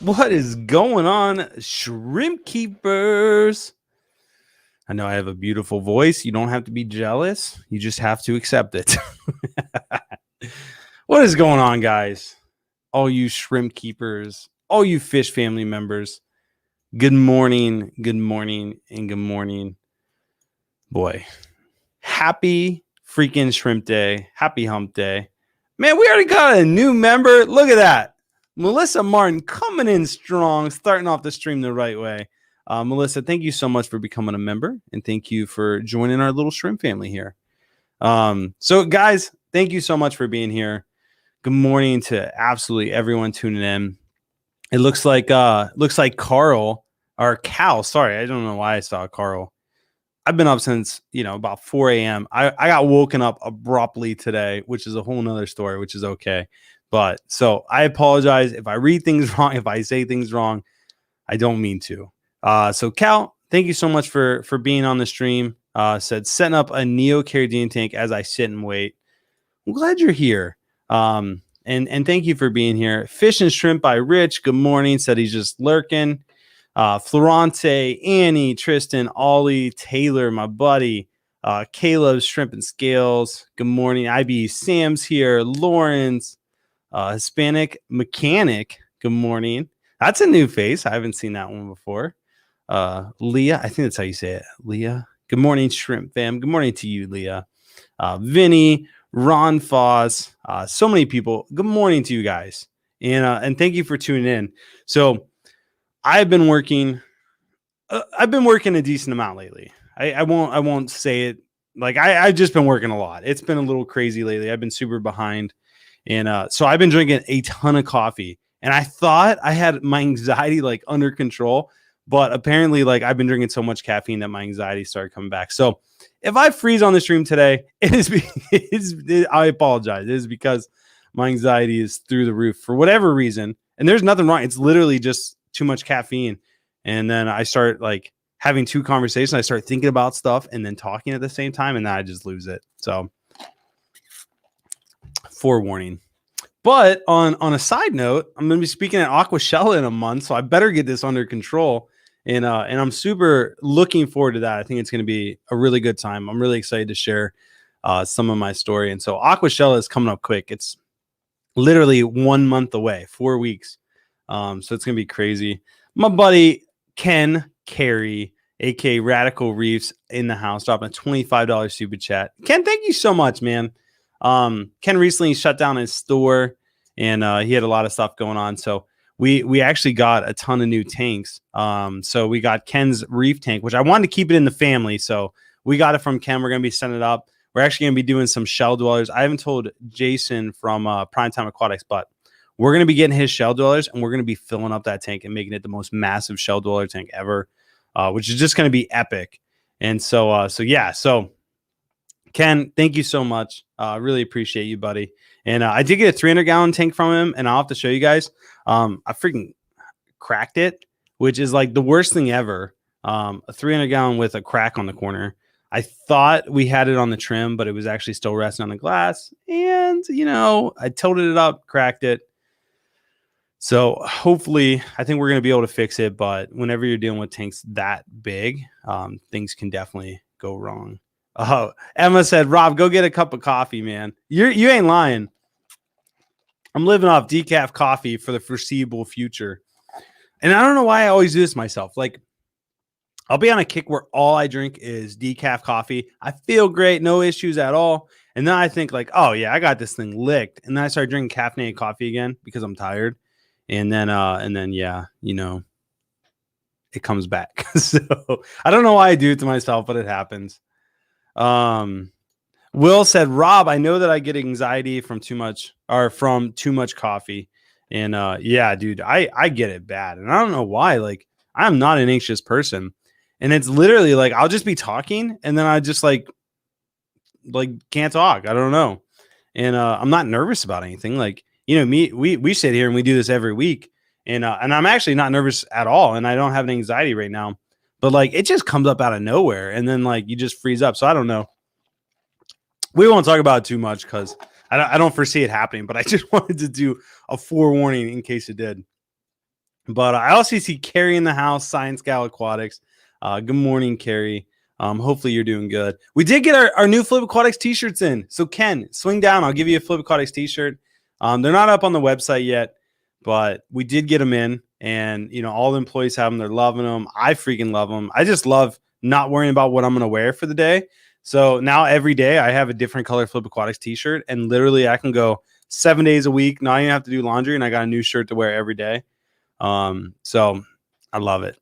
What is going on, shrimp keepers? I know I have a beautiful voice. You don't have to be jealous. You just have to accept it. What is going on, guys? All you shrimp keepers, all you fish family members. Good morning, good morning, and good morning. Boy, happy freaking shrimp day. Happy hump day. Man, we already got a new member. Look at that. Melissa Martin coming in strong, starting off the stream the right way. Melissa, thank you so much for becoming a member, and thank you for joining our little shrimp family here. So, guys, thank you so much for being here. Good morning to absolutely everyone tuning in. It looks like Carl or Cal. Sorry, I don't know why I saw Carl. I've been up since about 4 a.m. I got woken up abruptly today, which is a whole nother story, which is okay. But so I apologize if I read things wrong, if I say things wrong. I don't mean to. So Cal, thank you so much for being on the stream. Said setting up a Neo Caribbean tank as I sit and wait. I'm glad you're here. And thank you for being here. Fish and Shrimp by Rich. Good morning. Said he's just lurking. Florante, Annie, Tristan, Ollie, Taylor, my buddy. Caleb, Shrimp and Scales. Good morning. IB Sam's here. Lawrence. Hispanic Mechanic. Good morning. That's a new face. I haven't seen that one before. Leah, I think that's how you say it. Leah. Good morning, Shrimp fam. Good morning to you, Leah. Vinny, Ron Foss, so many people. Good morning to you guys. And thank you for tuning in. So I've been working a decent amount lately. I won't say it like I've just been working a lot. It's been a little crazy lately. I've been super behind. And so I've been drinking a ton of coffee, and I thought I had my anxiety like under control, but apparently like I've been drinking so much caffeine that my anxiety started coming back. So if I freeze on the stream today, I apologize. It is because my anxiety is through the roof for whatever reason. And there's nothing wrong. It's literally just too much caffeine. And then I start like having two conversations. I start thinking about stuff and then talking at the same time, and then I just lose it. So forewarning. But on a side note, I'm going to be speaking at Aquashella in a month, so I better get this under control. And I'm super looking forward to that. I think it's going to be a really good time. I'm really excited to share some of my story. And so Aquashella is coming up quick. It's literally 1 month away, 4 weeks. So it's going to be crazy. My buddy Ken Carey, aka Radical Reefs, in the house, dropping a $25 super chat. Ken, thank you so much, man. Ken recently shut down his store, and he had a lot of stuff going on. So we actually got a ton of new tanks. So we got Ken's reef tank, which I wanted to keep it in the family. So we got it from Ken. We're going to be sending it up. We're actually going to be doing some shell dwellers. I haven't told Jason from Primetime Aquatics, but we're going to be getting his shell dwellers, and we're going to be filling up that tank and making it the most massive shell dweller tank ever, which is just going to be epic. And so yeah. So Ken, thank you so much. Really appreciate you, buddy. And I did get a 300-gallon tank from him, and I'll have to show you guys. I freaking cracked it, which is like the worst thing ever. A 300-gallon with a crack on the corner. I thought we had it on the trim, but it was actually still resting on the glass. And, I tilted it up, cracked it. So hopefully, I think we're going to be able to fix it. But whenever you're dealing with tanks that big, things can definitely go wrong. Oh, Emma said, Rob, go get a cup of coffee, man. You ain't lying. I'm living off decaf coffee for the foreseeable future. And I don't know why I always do this myself. Like, I'll be on a kick where all I drink is decaf coffee. I feel great, no issues at all. And then I think like, oh yeah, I got this thing licked. And then I start drinking caffeinated coffee again because I'm tired. And then yeah, it comes back. So I don't know why I do it to myself, but it happens. Will said, Rob, I know that I get anxiety from too much coffee. And yeah, dude, I get it bad. And I don't know why. Like, I'm not an anxious person. And it's literally like I'll just be talking and then I just like can't talk. I don't know. And I'm not nervous about anything. Like, we sit here and we do this every week. And I'm actually not nervous at all. And I don't have an anxiety right now. But like it just comes up out of nowhere, and then like you just freeze up. So I don't know. We won't talk about it too much because I don't foresee it happening. But I just wanted to do a forewarning in case it did. But I also see Carrie in the house, Science Gal Aquatics. Good morning, Carrie. Hopefully you're doing good. We did get our new Flip Aquatics t-shirts in. So Ken, swing down. I'll give you a Flip Aquatics t-shirt. They're not up on the website yet, but we did get them in. And, all the employees have them. They're loving them. I freaking love them. I just love not worrying about what I'm going to wear for the day. So now every day I have a different color Flip Aquatics t-shirt. And literally I can go 7 days a week. Not even have to do laundry. And I got a new shirt to wear every day. So I love it.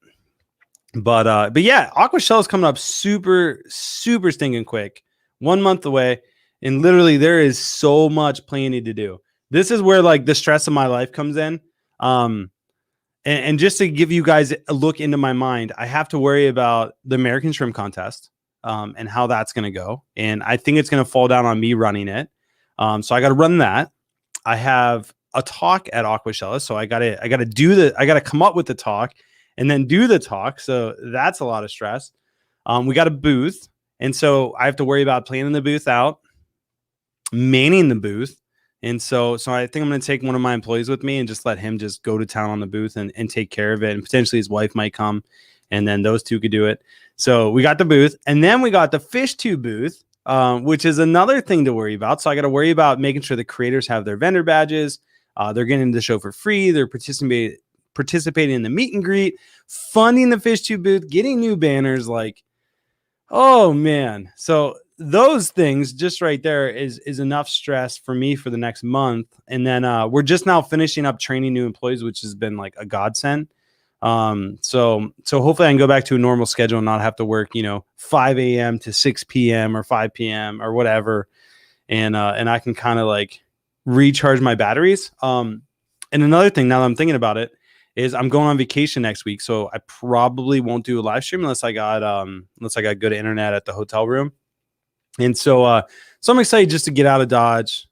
But yeah, Aquashella is coming up super, super stinking quick. 1 month away. And literally there is so much planning to do. This is where like the stress of my life comes in. And just to give you guys a look into my mind, I have to worry about the American Shrimp Contest, and how that's going to go. And I think it's going to fall down on me running it. So I got to run that. I have a talk at Aquashella. So I got to come up with the talk and then do the talk. So that's a lot of stress. We got a booth. And so I have to worry about planning the booth out, manning the booth. And so I think I'm going to take one of my employees with me and just let him just go to town on the booth and take care of it. And potentially his wife might come, and then those two could do it. So we got the booth, and then we got the fish tube booth, which is another thing to worry about. So I got to worry about making sure the creators have their vendor badges. They're getting the show for free. They're participating in the meet and greet, funding the fish tube booth, getting new banners. Like, oh man. So those things just right there is enough stress for me for the next month. And then we're just now finishing up training new employees, which has been like a godsend. So hopefully I can go back to a normal schedule and not have to work, 5 a.m. to 6 p.m. or 5 p.m. or whatever. And I can kind of like recharge my batteries. And another thing, now that I'm thinking about it, is I'm going on vacation next week. So I probably won't do a live stream unless I got good internet at the hotel room. And so I'm excited just to get out of Dodge,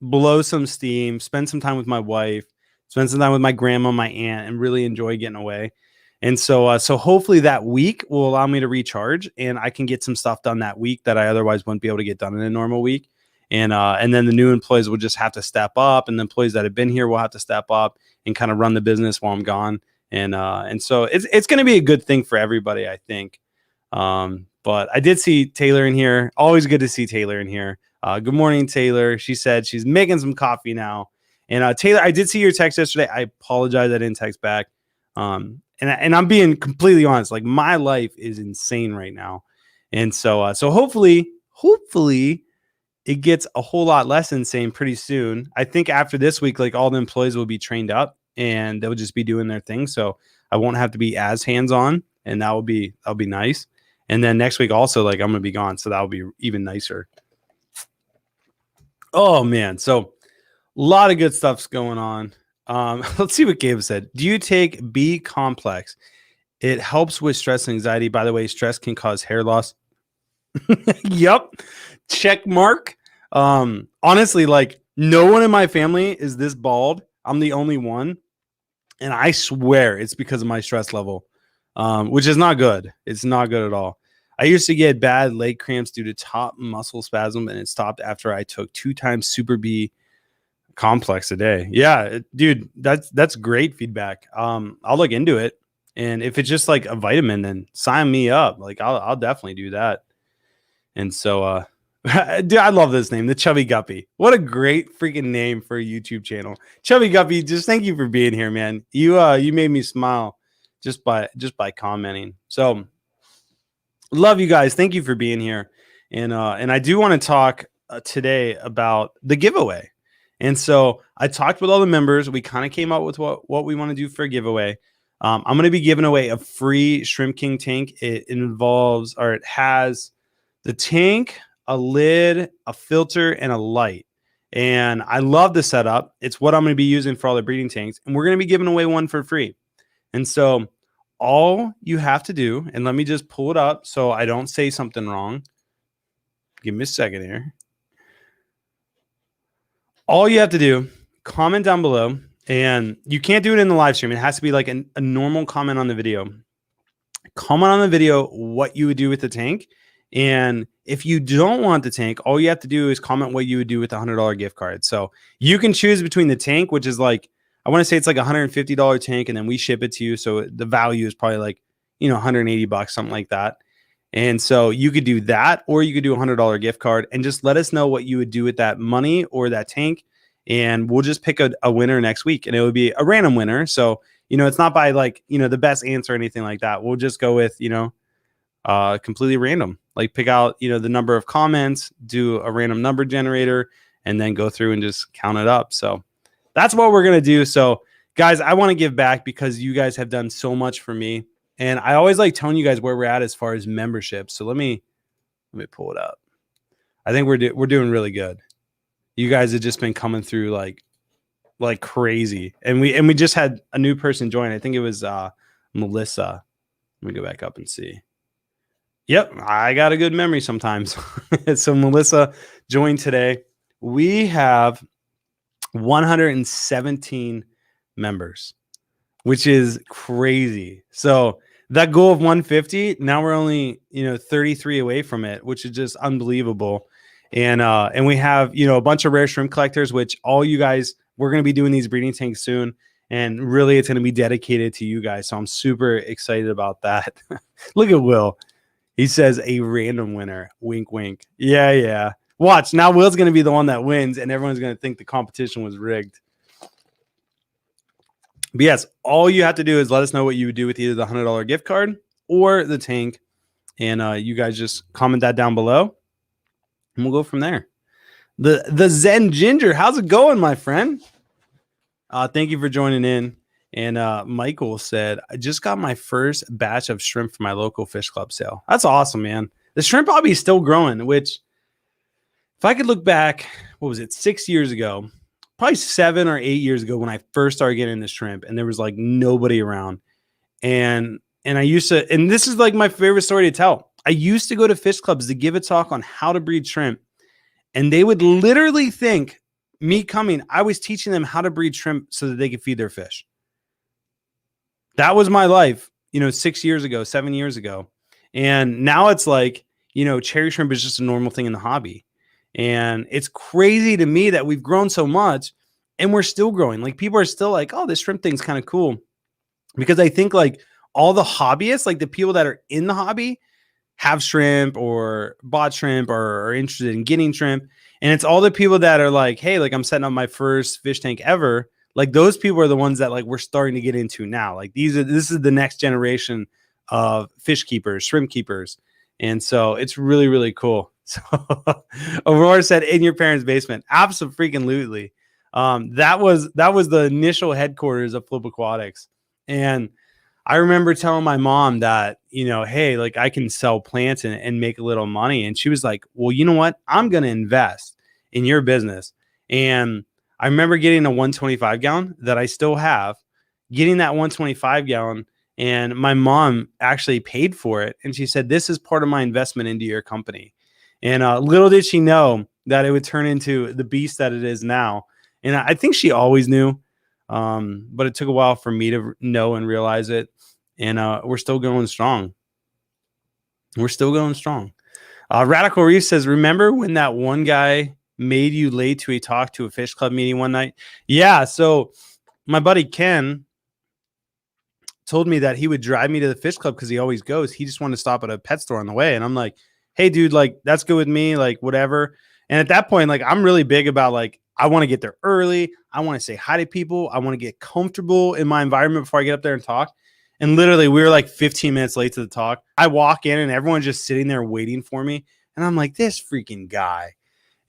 blow some steam, spend some time with my wife, spend some time with my grandma, my aunt, and really enjoy getting away. And so hopefully that week will allow me to recharge, and I can get some stuff done that week that I otherwise wouldn't be able to get done in a normal week. And then the new employees will just have to step up, and the employees that have been here will have to step up and kind of run the business while I'm gone. And so it's going to be a good thing for everybody, I think. But I did see Taylor in here. Always good to see Taylor in here. Good morning, Taylor. She said she's making some coffee now. And Taylor, I did see your text yesterday. I apologize I didn't text back. And I'm being completely honest. Like, my life is insane right now. And so hopefully it gets a whole lot less insane pretty soon. I think after this week, like, all the employees will be trained up and they'll just be doing their thing. So I won't have to be as hands-on, and that'll be nice. And then next week also, like, I'm going to be gone. So that'll be even nicer. Oh man. So a lot of good stuff's going on. Let's see what Gabe said. Do you take B complex? It helps with stress and anxiety. By the way, stress can cause hair loss. Yep. Check mark. Honestly, like, no one in my family is this bald. I'm the only one. And I swear it's because of my stress level, which is not good. It's not good at all. I used to get bad leg cramps due to top muscle spasm, and it stopped after I took 2 times Super B complex a day. Yeah, dude, that's great feedback. I'll look into it. And if it's just like a vitamin, then sign me up. Like, I'll definitely do that. And so, dude, I love this name, the Chubby Guppy. What a great freaking name for a YouTube channel. Chubby Guppy, just thank you for being here, man. You made me smile just by commenting. So love you guys. Thank you for being here. And I do want to talk today about the giveaway. And so I talked with all the members. We kind of came up with what we want to do for a giveaway. I'm going to be giving away a free Shrimp King tank. It has the tank, a lid, a filter, and a light. And I love the setup. It's what I'm going to be using for all the breeding tanks. And we're going to be giving away one for free. And so all you have to do, and let me just pull it up so I don't say something wrong. Give me a second here. All you have to do, comment down below, and you can't do it in the live stream. It has to be like a normal comment on the video. Comment on the video what you would do with the tank. And if you don't want the tank, all you have to do is comment what you would do with a $100 gift card. So you can choose between the tank, which is like I want to say it's like $150 tank, and then we ship it to you. So the value is probably like, $180, something like that. And so you could do that, or you could do $100 gift card, and just let us know what you would do with that money or that tank. And we'll just pick a winner next week, and it would be a random winner. So, it's not by like, the best answer or anything like that. We'll just go with, completely random, like pick out, the number of comments, do a random number generator, and then go through and just count it up. So that's what we're going to do. So guys, I want to give back because you guys have done so much for me. And I always like telling you guys where we're at as far as membership. So let me pull it up. I think we're doing really good. You guys have just been coming through like crazy. And we just had a new person join. I think it was Melissa. Let me go back up and see. Yep, I got a good memory sometimes. So Melissa joined today. We have 117 members, which is crazy. So that goal of 150, now we're only 33 away from it, which is just unbelievable. And we have a bunch of rare shrimp collectors, which all you guys, we're going to be doing these breeding tanks soon, and really it's going to be dedicated to you guys. So I'm super excited about that. Look at Will. He says a random winner. Wink, wink. Yeah. Watch. Now Will's going to be the one that wins, and everyone's going to think the competition was rigged. But yes, all you have to do is let us know what you would do with either the $100 gift card or the tank. And you guys just comment that down below, and we'll go from there. The Zen Ginger, how's it going, my friend? Thank you for joining in. And Michael said, I just got my first batch of shrimp for my local fish club sale. That's awesome, man. The shrimp hobby is still growing, which if I could look back, what was it, 6 years ago, probably 7 or 8 years ago when I first started getting into shrimp, and there was like nobody around. And I used to, and this is like my favorite story to tell. I used to go to fish clubs to give a talk on how to breed shrimp, and they would literally think me coming, I was teaching them how to breed shrimp so that they could feed their fish. That was my life, 6 years ago, 7 years ago. And now it's like, cherry shrimp is just a normal thing in the hobby. And it's crazy to me that we've grown so much and we're still growing. Like people are still like, oh, this shrimp thing's kind of cool. Because I think like all the hobbyists, like the people that are in the hobby have shrimp or bought shrimp or are interested in getting shrimp. And it's all the people that are like, hey, like I'm setting up my first fish tank ever. Like those people are the ones that like we're starting to get into now. Like this is the next generation of fish keepers, shrimp keepers. And so it's really, really cool. So Aurora said in your parents' basement. Absolutely. That was the initial headquarters of Flip Aquatics. And I remember telling my mom that, hey, like I can sell plants and make a little money. And she was like, well, you know what? I'm going to invest in your business. And I remember getting a 125 gallon that I still have, getting that 125 gallon, and my mom actually paid for it. And she said, this is part of my investment into your company. And little did she know that it would turn into the beast that it is now. And I think she always knew, but it took a while for me to know and realize it. And we're still going strong. Radical Reef says, remember when that one guy made you late to a talk to a fish club meeting one night? Yeah. So my buddy Ken told me that he would drive me to the fish club because he always goes. He just wanted to stop at a pet store on the way. And I'm like, hey, dude, like, that's good with me. Like, whatever. And at that point, like, I'm really big about like, I want to get there early. I want to say hi to people. I want to get comfortable in my environment before I get up there and talk. And literally, we were like 15 minutes late to the talk. I walk in and everyone's just sitting there waiting for me. And I'm like, this freaking guy.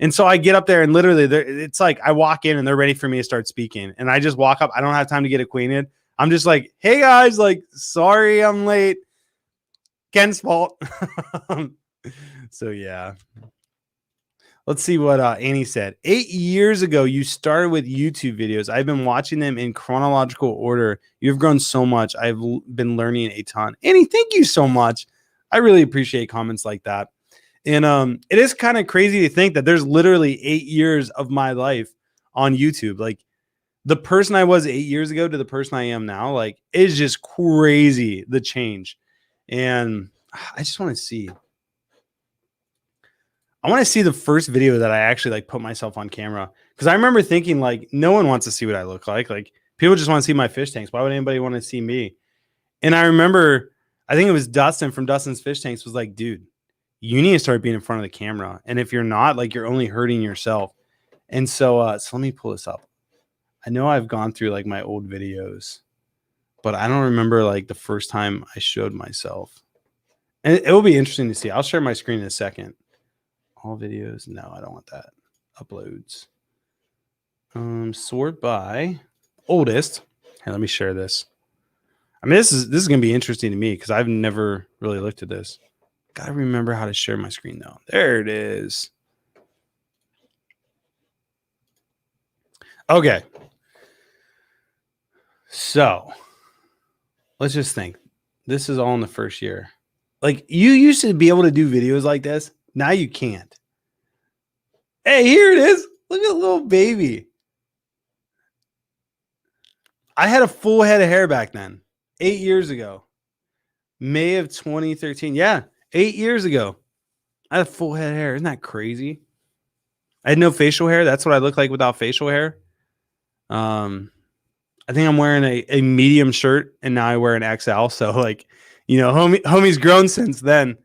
And so I get up there and literally it's like I walk in and they're ready for me to start speaking. And I just walk up. I don't have time to get acquainted. I'm just like, hey, guys, like, sorry I'm late. Ken's fault. So, yeah. Let's see what Annie said. 8 years ago, you started with YouTube videos. I've been watching them in chronological order. You've grown so much. I've been learning a ton. Annie, thank you so much. I really appreciate comments like that. And it is kind of crazy to think that there's literally 8 years of my life on YouTube. Like the person I was 8 years ago to the person I am now, like it's just crazy, the change. And I just want to see. I want to see the first video that I actually like put myself on camera. Because I remember thinking like, no one wants to see what I look like. Like People just want to see my fish tanks. Why would anybody want to see me? And I remember, I think it was Dustin from Dustin's Fish Tanks was like, dude, you need to start being in front of the camera. And if you're not, like, you're only hurting yourself. And so, so let me pull this up. I know I've gone through like my old videos, but I don't remember like the first time I showed myself. And it will be interesting to see. I'll share my screen in a second. All videos. No, I don't want that. Uploads. Sort by oldest. Hey, let me share this. I mean, this is going to be interesting to me because I've never really looked at this. Gotta remember how to share my screen though. There it is. Okay. So let's just think. This is all in the first year. Like, you used to be able to do videos like this. Now you can't. Hey, here it is. Look at little baby. I had a full head of hair back then. 8 years ago. May of 2013. Yeah, 8 years ago. I had a full head of hair. Isn't that crazy? I had no facial hair. That's what I look like without facial hair. I think I'm wearing a medium shirt, and now I wear an XL. So, like, you know, homie's grown since then.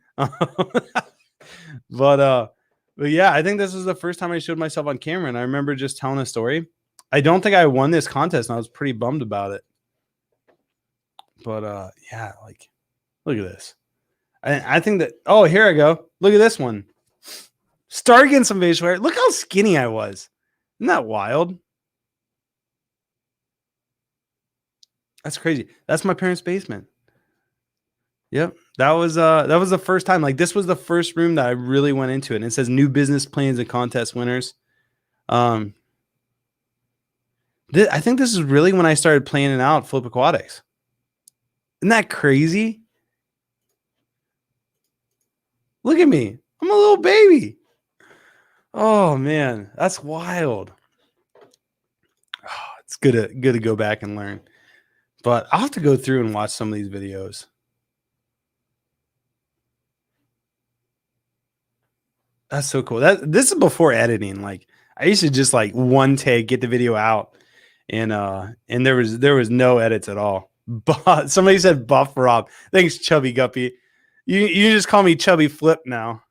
But yeah, I think this was the first time I showed myself on camera, and I remember just telling a story. I don't think I won this contest, and I was pretty bummed about it. But yeah, like, look at this. I think that, oh, here I go. Look at this one. Start getting some facial hair. Look how skinny I was. Isn't that wild? That's crazy. That's my parents' basement. Yep. That was the first time. Like, this was the first room that I really went into it. And it says new business plans and contest winners. I think this is really when I started planning out Flip Aquatics. Isn't that crazy? Look at me. I'm a little baby. Oh man, that's wild. Oh, it's good to go back and learn. But I'll have to go through and watch some of these videos. That's so cool. This is before editing. Like, I used to just like one take, get the video out, and there was no edits at all. But somebody said Buff Rob. Thanks, Chubby Guppy. You just call me Chubby Flip now.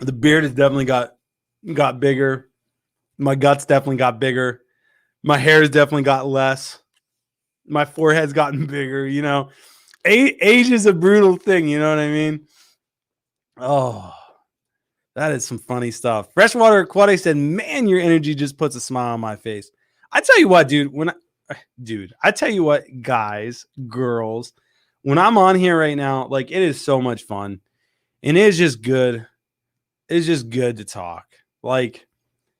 The beard has definitely got bigger. My guts definitely got bigger. My hair's definitely got less. My forehead's gotten bigger. You know, age is a brutal thing. You know what I mean? Oh, that is some funny stuff. Freshwater Aquatics said, "Man, your energy just puts a smile on my face." I tell you what, dude. I tell you what, guys, girls, when I'm on here right now, like, it is so much fun, and it is just good. It's just good to talk. Like,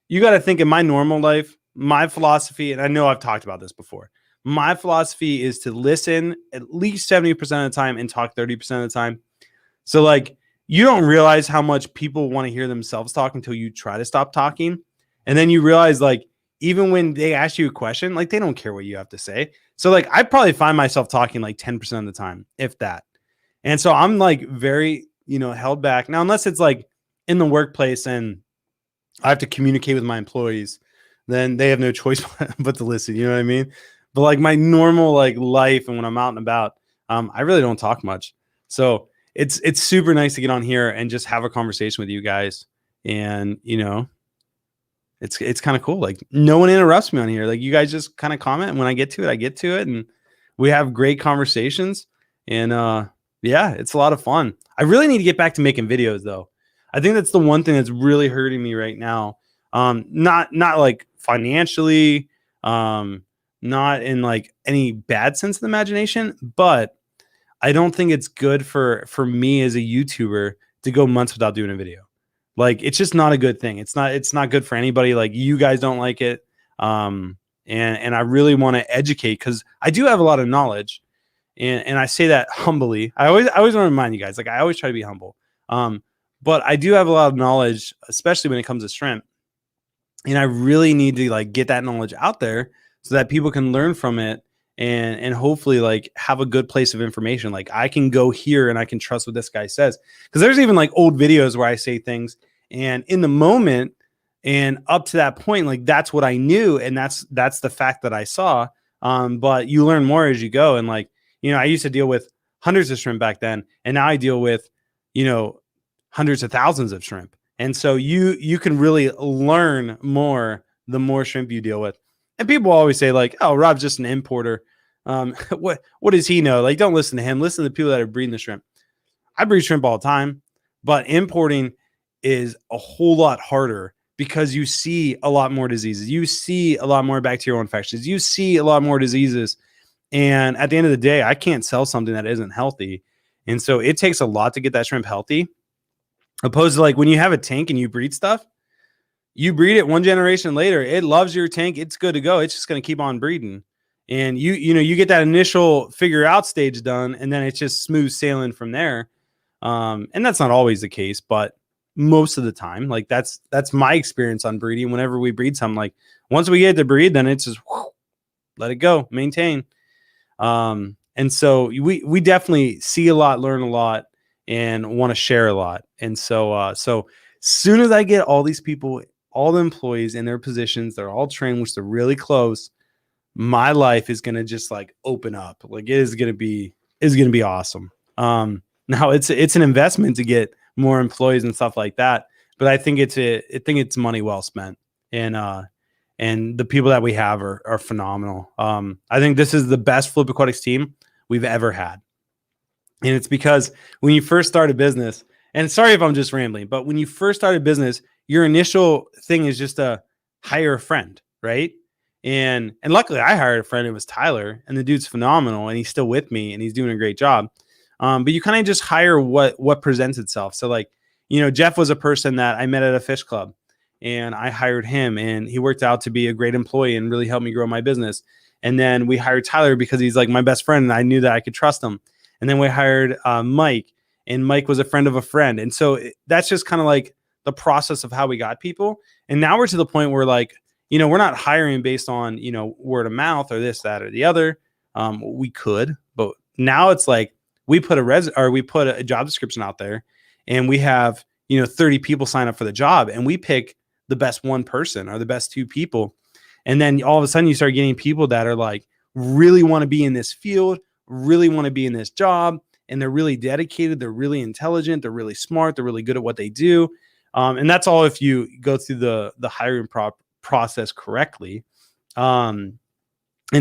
you got to think, in my normal life, my philosophy, and I know I've talked about this before, my philosophy is to listen at least 70% of the time and talk 30% of the time. So, like, you don't realize how much people want to hear themselves talk until you try to stop talking. And then you realize, like, even when they ask you a question, like, they don't care what you have to say. So, like, I probably find myself talking like 10% of the time, if that. And so I'm like very, held back now, unless it's like in the workplace and I have to communicate with my employees, then they have no choice but to listen. You know what I mean? But like my normal like life and when I'm out and about, I really don't talk much. So it's super nice to get on here and just have a conversation with you guys. And, it's kind of cool. Like, no one interrupts me on here. Like, you guys just kind of comment. And when I get to it, and we have great conversations. And yeah, it's a lot of fun. I really need to get back to making videos though. I think that's the one thing that's really hurting me right now. Not like financially, not in like any bad sense of the imagination, but I don't think it's good for me as a YouTuber to go months without doing a video. Like, it's just not a good thing. It's not good for anybody. Like, you guys don't like it. And I really want to educate, because I do have a lot of knowledge, and I say that humbly. I always want to remind you guys, like, I always try to be humble. But I do have a lot of knowledge, especially when it comes to shrimp. And I really need to like get that knowledge out there so that people can learn from it and hopefully like have a good place of information. Like, I can go here and I can trust what this guy says. Because there's even like old videos where I say things, and in the moment, And up to that point, like that's what I knew. And that's the fact that I saw. But you learn more as you go. And like, I used to deal with hundreds of shrimp back then. And now I deal with, hundreds of thousands of shrimp. And so you can really learn more the more shrimp you deal with. And people always say like, oh, Rob's just an importer. What does he know? Like, don't listen to him. Listen to the people that are breeding the shrimp. I breed shrimp all the time, but importing is a whole lot harder because you see a lot more diseases. You see a lot more bacterial infections. You see a lot more diseases. And at the end of the day, I can't sell something that isn't healthy. And so it takes a lot to get that shrimp healthy. Opposed to like when you have a tank and you breed stuff, you breed it one generation later, it loves your tank. It's good to go. It's just going to keep on breeding. And you get that initial figure out stage done, and then it's just smooth sailing from there. And that's not always the case, but most of the time, like that's my experience on breeding. Whenever we breed something, like once we get to breed, then it's just let it go, maintain. And so we definitely see a lot, learn a lot, and want to share a lot. And so soon as I get all these people, all the employees in their positions, they're all trained, which they're really close, my life is going to just like open up. Like it is going to be awesome. Now it's an investment to get more employees and stuff like that, but I think it's money well spent. And the people that we have are phenomenal. I think this is the best Flip Aquatics team we've ever had. And it's because when you first start a business, and sorry if I'm just rambling, but when you first start a business, your initial thing is just to hire a friend, right? And luckily I hired a friend. It was Tyler, and the dude's phenomenal, and he's still with me, and he's doing a great job. But you kind of just hire what presents itself. So like, Jeff was a person that I met at a fish club, and I hired him, and he worked out to be a great employee and really helped me grow my business. And then we hired Tyler because he's like my best friend, and I knew that I could trust him. And then we hired Mike, and Mike was a friend of a friend. And so that's just kind of like the process of how we got people. And now we're to the point where like, we're not hiring based on, word of mouth or this, that, or the other. We could, but now it's like we put a job description out there, and we have, 30 people sign up for the job, and we pick the best one person or the best two people. And then all of a sudden you start getting people that are like, really want to be in this field, really want to be in this job, and they're really dedicated. They're really intelligent. They're really smart. They're really good at what they do. And that's all if you go through the hiring process correctly. And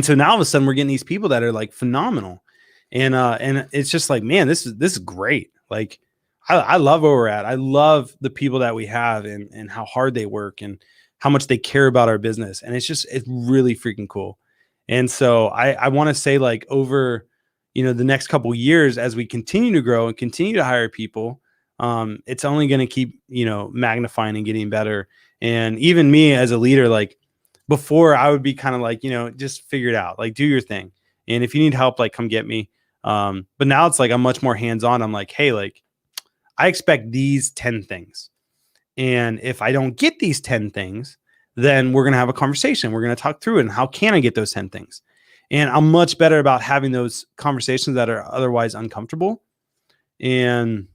so now all of a sudden we're getting these people that are like phenomenal. And it's just like, man, this is great. Like I love where we're at. I love the people that we have and how hard they work and how much they care about our business. And it's really freaking cool. And so I want to say like over, the next couple of years, as we continue to grow and continue to hire people, it's only going to keep, magnifying and getting better. And even me as a leader, like before I would be kind of like, just figure it out, like do your thing. And if you need help, like come get me. But now it's like, I'm much more hands-on. I'm like, hey, like I expect these 10 things. And if I don't get these 10 things, then we're going to have a conversation. We're going to talk through it. And how can I get those 10 things? And I'm much better about having those conversations that are otherwise uncomfortable. And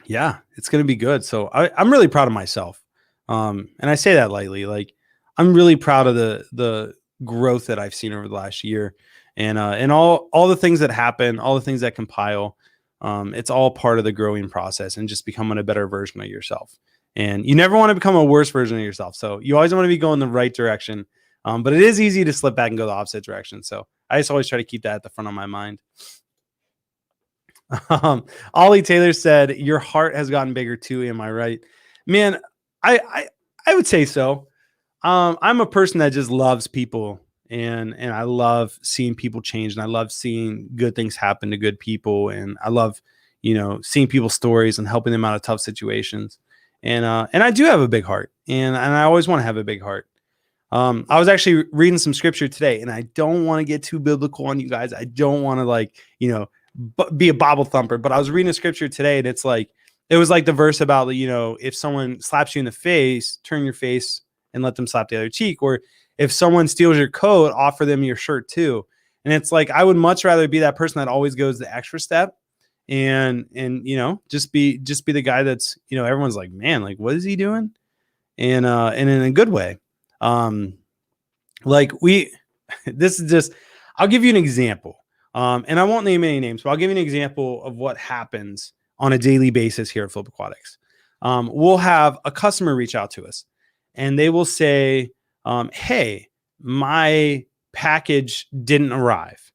yeah, it's going to be good. So I'm really proud of myself. And I say that lightly, like I'm really proud of the growth that I've seen over the last year, and all the things that happen, all the things that compile. It's all part of the growing process and just becoming a better version of yourself. And you never want to become a worse version of yourself. So you always want to be going the right direction. But it is easy to slip back and go the opposite direction. So I just always try to keep that at the front of my mind. Ollie Taylor said, your heart has gotten bigger too. Am I right? Man, I would say so. I'm a person that just loves people, and I love seeing people change, and I love seeing good things happen to good people. And I love, seeing people's stories and helping them out of tough situations. And I do have a big heart, and I always want to have a big heart. I was actually reading some scripture today, and I don't want to get too biblical on you guys. I don't want to be a Bible thumper, but I was reading a scripture today, and it was like the verse about, if someone slaps you in the face, turn your face and let them slap the other cheek. Or if someone steals your coat, offer them your shirt too. And it's like, I would much rather be that person that always goes the extra step and just be the guy that's, everyone's like, man, like, what is he doing? and in a good way. Like this is just, I'll give you an example. And I won't name any names, but I'll give you an example of what happens on a daily basis here at Flip Aquatics. We'll have a customer reach out to us and they will say, hey, my package didn't arrive.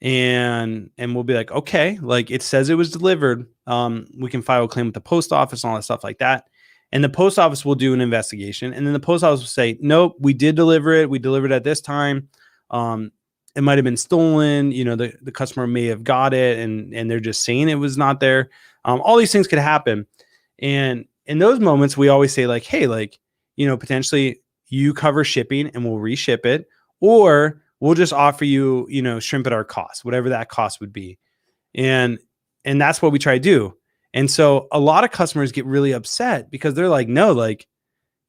And we'll be like, okay, like it says it was delivered. We can file a claim with the post office and all that stuff like that. And the post office will do an investigation. And then the post office will say, nope, we did deliver it. We delivered it at this time. It might have been stolen. You know, the customer may have got it and they're just saying it was not there. All these things could happen. And in those moments, we always say like, hey, like, you know, potentially you cover shipping and we'll reship it, or we'll just offer you, you know, shrimp at our cost, whatever that cost would be. And that's what we try to do. And so a lot of customers get really upset because they're like, no, like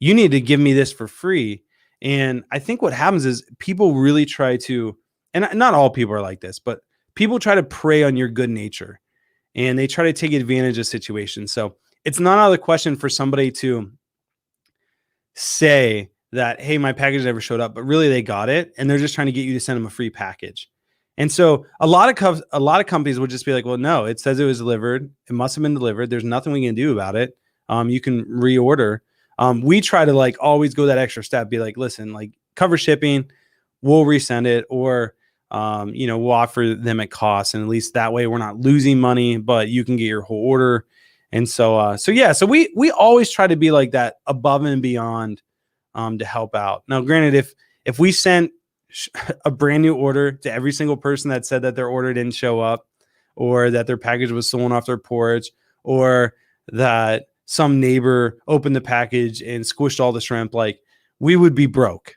you need to give me this for free. And I think what happens is people really try to, and not all people are like this, but people try to prey on your good nature and they try to take advantage of situations. So it's not out of the question for somebody to say that, hey, my package never showed up, but really they got it and they're just trying to get you to send them a free package. And so a lot of companies would just be like, well, no, it says it was delivered. It must have been delivered. There's nothing we can do about it. You can reorder. We try to like always go that extra step, be like, listen, like cover shipping, we'll resend it, or you know, we'll offer them at cost. And at least that way we're not losing money, but you can get your whole order. And so we always try to be like that above and beyond to help out. Now, granted, if we sent a brand new order to every single person that said that their order didn't show up, or that their package was stolen off their porch, or that some neighbor opened the package and squished all the shrimp, like we would be broke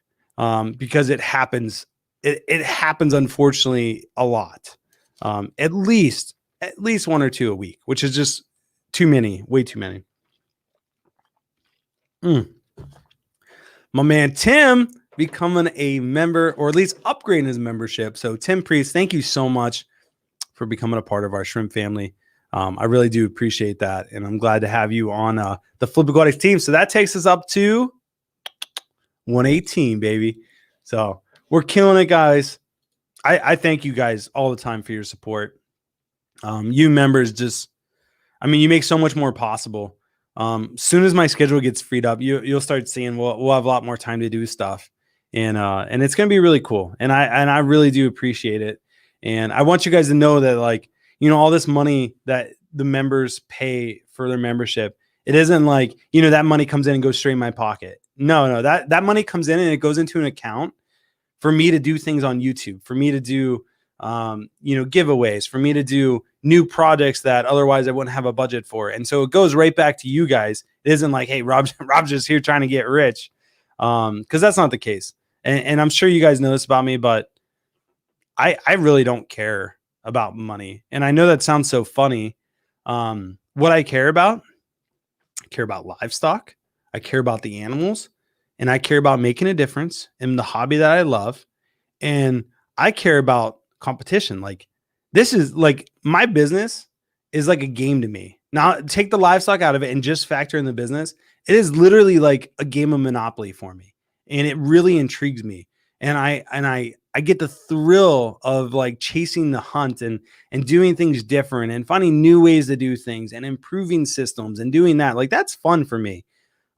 because it happens. It happens, unfortunately, a lot. At least one or two a week, which is just too many, way too many. My man Tim becoming a member, or at least upgrading his membership. So Tim Priest, thank you so much for becoming a part of our shrimp family. I really do appreciate that. And I'm glad to have you on the Flip Aquatics team. So that takes us up to 118, baby. So we're killing it, guys. I thank you guys all the time for your support. You members just, I mean, you make so much more possible. Soon as my schedule gets freed up, you'll start seeing we'll have a lot more time to do stuff. And it's going to be really cool. And I really do appreciate it. And I want you guys to know that, like, you know, all this money that the members pay for their membership, it isn't like, you know, that money comes in and goes straight in my pocket. No, that money comes in and it goes into an account for me to do things on YouTube, for me to do, you know, giveaways, for me to do new projects that otherwise I wouldn't have a budget for. And so it goes right back to you guys. It isn't like, hey, Rob's just here trying to get rich. Because that's not the case. And I'm sure you guys know this about me, but I really don't care about money. And I know that sounds so funny. What I care about livestock. I care about the animals, and I care about making a difference in the hobby that I love. And I care about competition. Like, this is like, my business is like a game to me. Now take the livestock out of it and just factor in the business. It is literally like a game of Monopoly for me. And it really intrigues me. And I get the thrill of like chasing the hunt and doing things different and finding new ways to do things and improving systems and doing that. Like, that's fun for me.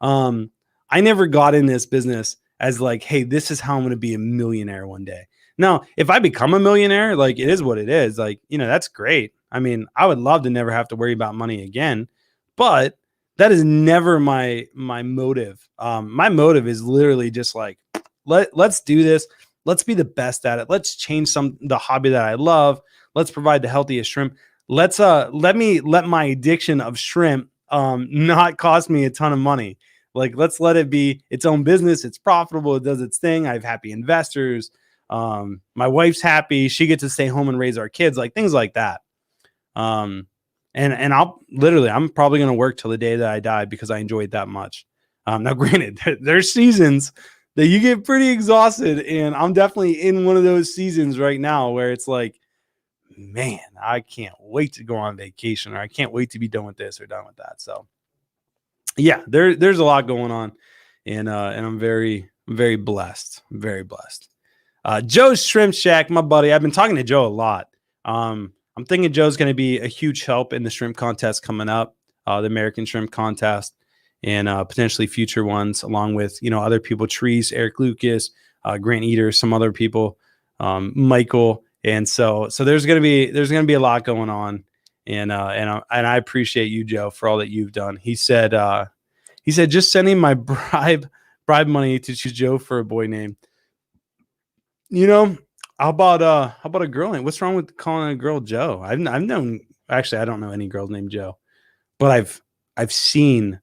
I never got in this business as like, hey, this is how I'm going to be a millionaire one day. Now, if I become a millionaire, like, it is what it is. Like, you know, that's great. I mean, I would love to never have to worry about money again, but that is never my motive. My motive is literally just like, let's do this. Let's be the best at it. Let's change the hobby that I love. Let's provide the healthiest shrimp. Let my addiction of shrimp not cost me a ton of money. Like, let's let it be its own business. It's profitable. It does its thing. I have happy investors. My wife's happy. She gets to stay home and raise our kids, like things like that. And I'm probably going to work till the day that I die because I enjoy it that much. Now granted, there's seasons that you get pretty exhausted, and I'm definitely in one of those seasons right now where it's like, man, I can't wait to go on vacation, or I can't wait to be done with this or done with that. So yeah, there's a lot going on, and I'm very blessed, very blessed. Joe's Shrimp Shack, my buddy. I've been talking to Joe a lot. I'm thinking Joe's going to be a huge help in the shrimp contest coming up, the American Shrimp Contest, and potentially future ones, along with other people, Trees, Eric Lucas, Grant Eater, some other people, Michael, and so there's gonna be a lot going on, and I appreciate you, Joe, for all that you've done. He said just sending my bribe money to Joe for a boy name. How about a girl name? What's wrong with calling a girl Joe? I've known, actually I don't know any girls named Joe, but I've seen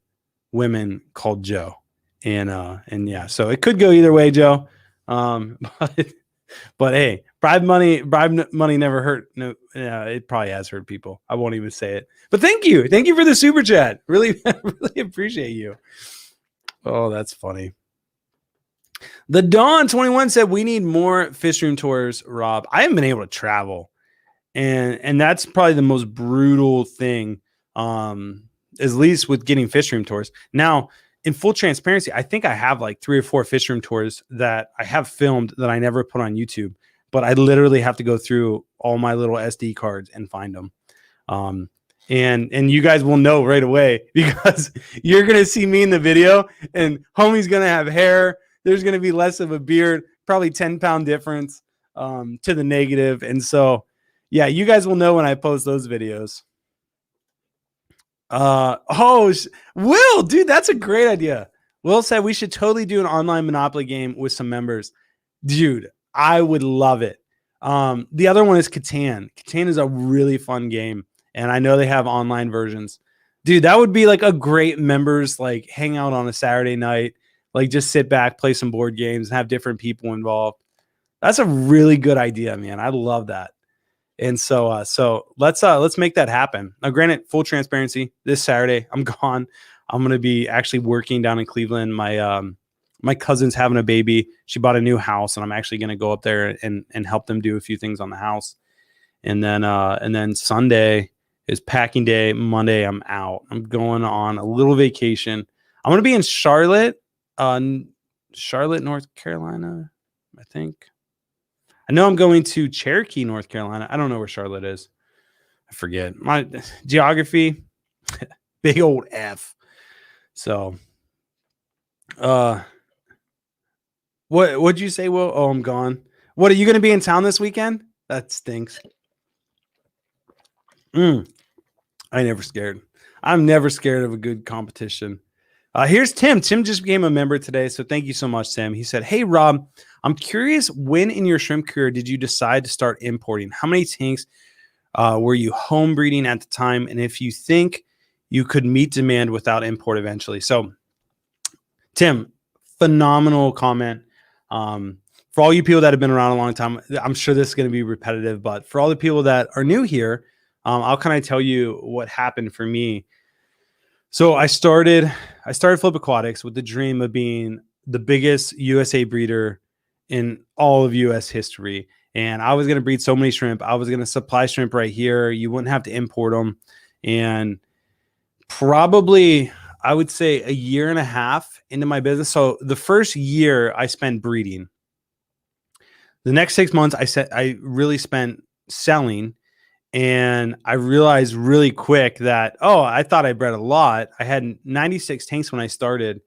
women called Joe, and yeah, so it could go either way, Joe. But hey, bribe money never hurt. No, yeah, it probably has hurt people. I won't even say it. But thank you for the super chat. Really, really appreciate you. Oh, that's funny. The Dawn 21 said we need more fish room tours, Rob. I haven't been able to travel, and that's probably the most brutal thing, at least with getting fish room tours. Now, in full transparency, I think I have like 3 or 4 fish room tours that I have filmed that I never put on YouTube, but I literally have to go through all my little SD cards and find them. And you guys will know right away, because you're going to see me in the video and homie's going to have hair. There's going to be less of a beard, probably 10-pound difference to the negative. And so, yeah, you guys will know when I post those videos. Will, dude, that's a great idea. Will said we should totally do an online Monopoly game with some members. Dude, I would love it. The other one is Catan. Catan is a really fun game, and I know they have online versions. Dude, that would be like a great members like hangout on a Saturday night. Like just sit back, play some board games, and have different people involved. That's a really good idea, man. I love that. And so let's make that happen. Now, granted, full transparency, this Saturday I'm gone. I'm going to be actually working down in Cleveland. My cousin's having a baby. She bought a new house, and I'm actually going to go up there and help them do a few things on the house. And then Sunday is packing day. Monday I'm out. I'm going on a little vacation. I'm going to be in Charlotte, North Carolina, I think. I know I'm going to Cherokee, North Carolina. I don't know where Charlotte is. I forget. My geography, big old F. So, what'd you say, Will? Oh, I'm gone. What, are you going to be in town this weekend? That stinks. I'm never scared of a good competition. Here's Tim. Tim just became a member today, so thank you so much, Tim. He said, "Hey, Rob, I'm curious, when in your shrimp career did you decide to start importing? How many tanks were you home breeding at the time? And if you think you could meet demand without import eventually?" So, Tim, phenomenal comment. For all you people that have been around a long time, I'm sure this is going to be repetitive, but for all the people that are new here, I'll kind of tell you what happened for me. So I started Flip Aquatics with the dream of being the biggest USA breeder in all of US history. And I was going to breed so many shrimp. I was going to supply shrimp right here. You wouldn't have to import them. And probably, I would say, a year and a half into my business. So the first year I spent breeding. The next 6 months I really spent selling. And I realized really quick that, I thought I bred a lot. I had 96 tanks when I started.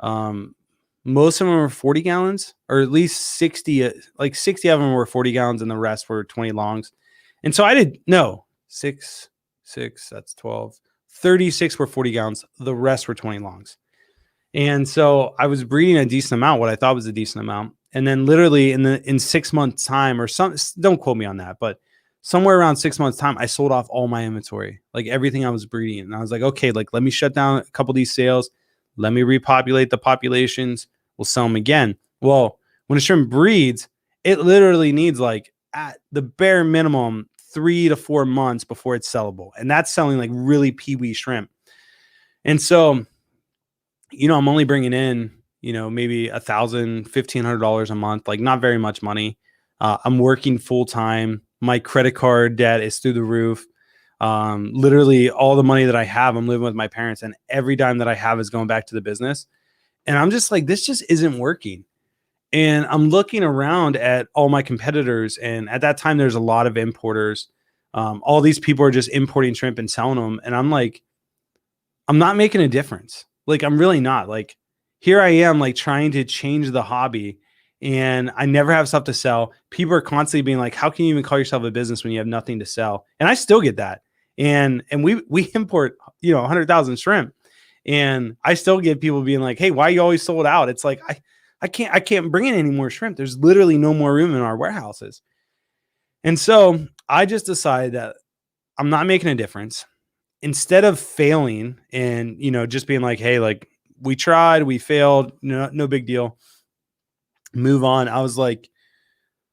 Most of them were 40 gallons, or at least 60, like 60 of them were 40 gallons, and the rest were 20 longs. And so I did, six, that's 12. 36 were 40 gallons. The rest were 20 longs. And so I was breeding a decent amount, what I thought was a decent amount. And then literally in 6 months time, or some, don't quote me on that, but somewhere around 6 months time, I sold off all my inventory, like everything I was breeding. And I was like, okay, like let me shut down a couple of these sales. Let me repopulate the populations. We'll sell them again. Well, when a shrimp breeds, it literally needs, like, at the bare minimum 3 to 4 months before it's sellable. And that's selling like really peewee shrimp. And so, I'm only bringing in, maybe $1,000, $1,500 a month, like not very much money. I'm working full time. My credit card debt is through the roof. Literally all the money that I have, I'm living with my parents, and every dime that I have is going back to the business. And I'm just like, this just isn't working. And I'm looking around at all my competitors. And at that time, there's a lot of importers. All these people are just importing shrimp and selling them. And I'm like, I'm not making a difference. Like, I'm really not. Like, here I am, like, trying to change the hobby, and I never have stuff to sell. People are constantly being like, how can you even call yourself a business when you have nothing to sell? And I still get that. And we import, 100,000 shrimp. And I still get people being like, hey, why are you always sold out? It's like, I can't bring in any more shrimp. There's literally no more room in our warehouses. And so I just decided that I'm not making a difference. Instead of failing and, just being like, hey, like, we tried, we failed, no big deal, move on. I was like,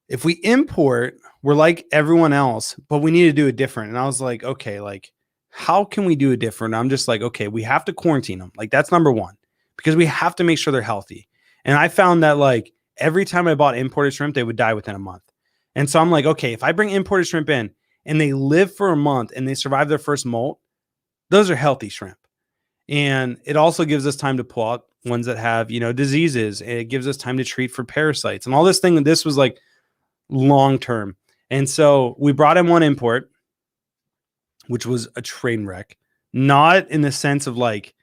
if we import, we're like everyone else, but we need to do it different. And I was like, okay, like, how can we do it different? I'm just like, okay, we have to quarantine them. Like, that's number one, because we have to make sure they're healthy. And I found that, like, every time I bought imported shrimp, they would die within a month. And so I'm like, okay, if I bring imported shrimp in and they live for a month and they survive their first molt, those are healthy shrimp. And it also gives us time to pull out ones that have, diseases. It gives us time to treat for parasites and all this thing. This was like long term. And so we brought in one import, which was a train wreck, not in the sense of like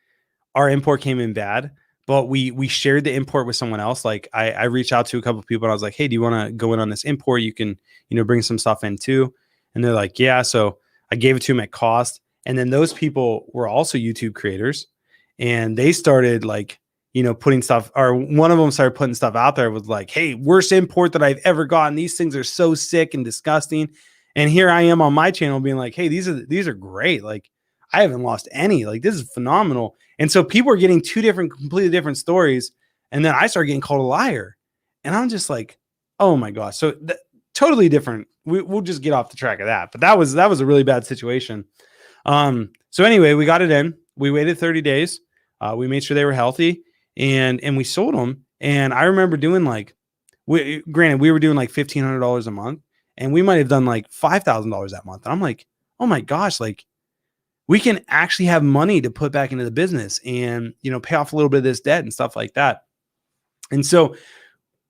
our import came in bad, but we shared the import with someone else. Like I reached out to a couple of people and I was like, hey, do you want to go in on this import? You can, bring some stuff in too. And they're like, yeah. So I gave it to them at cost. And then those people were also YouTube creators, and they started like, putting stuff, or one of them started putting stuff out there with like, hey, worst import that I've ever gotten. These things are so sick and disgusting. And here I am on my channel being like, hey, these are great. Like, I haven't lost any. Like, this is phenomenal. And so people are getting two completely different stories. And then I start getting called a liar. And I'm just like, oh my gosh. So totally different. We'll just get off the track of that. But that was a really bad situation. So anyway, we got it in. We waited 30 days. We made sure they were healthy, and we sold them. And I remember doing like, granted, we were doing like $1,500 a month, and we might have done like $5,000 that month. And I'm like, oh my gosh, like, we can actually have money to put back into the business and, pay off a little bit of this debt and stuff like that. And so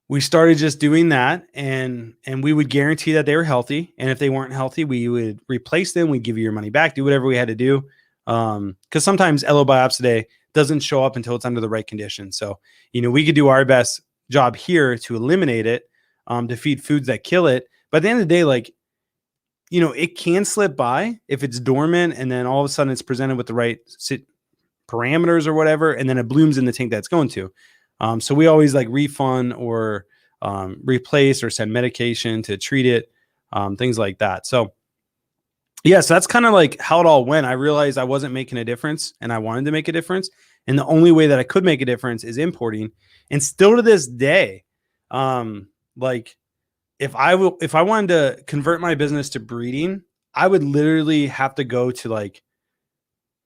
we started just doing that, and we would guarantee that they were healthy. And if they weren't healthy, we would replace them. We'd give you your money back, do whatever we had to do. Because sometimes LO biopsy doesn't show up until it's under the right conditions. So, we could do our best job here to eliminate it, to feed foods that kill it. But at the end of the day, like, it can slip by if it's dormant, and then all of a sudden it's presented with the right parameters or whatever, and then it blooms in the tank that it's going to. So we always like refund or replace or send medication to treat it, things like that. So yeah, so that's kind of like how it all went. I realized I wasn't making a difference, and I wanted to make a difference. And the only way that I could make a difference is importing. And still to this day, like, if I wanted to convert my business to breeding, I would literally have to go to like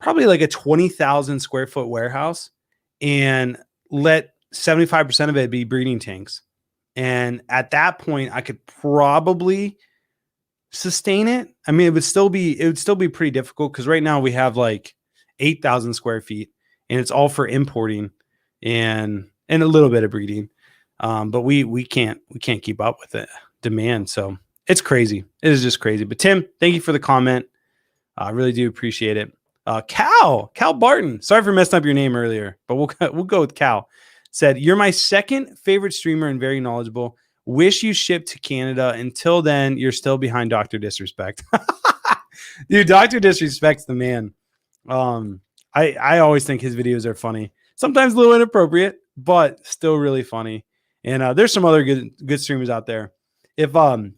probably like a 20,000 square foot warehouse and let 75% of it be breeding tanks. And at that point, I could probably sustain it. I mean, it would still be pretty difficult, because right now we have like 8,000 square feet, and it's all for importing and a little bit of breeding. But we can't keep up with the demand. So it's crazy. It is just crazy. But Tim, thank you for the comment. I really do appreciate it. Cal Barton. Sorry for messing up your name earlier, but we'll go with Cal. Said, you're my second favorite streamer and very knowledgeable. Wish you shipped to Canada. Until then, you're still behind Dr. Disrespect. Dude, Dr. Disrespect's the man. I always think his videos are funny. Sometimes a little inappropriate, but still really funny. And there's some other good streamers out there. If I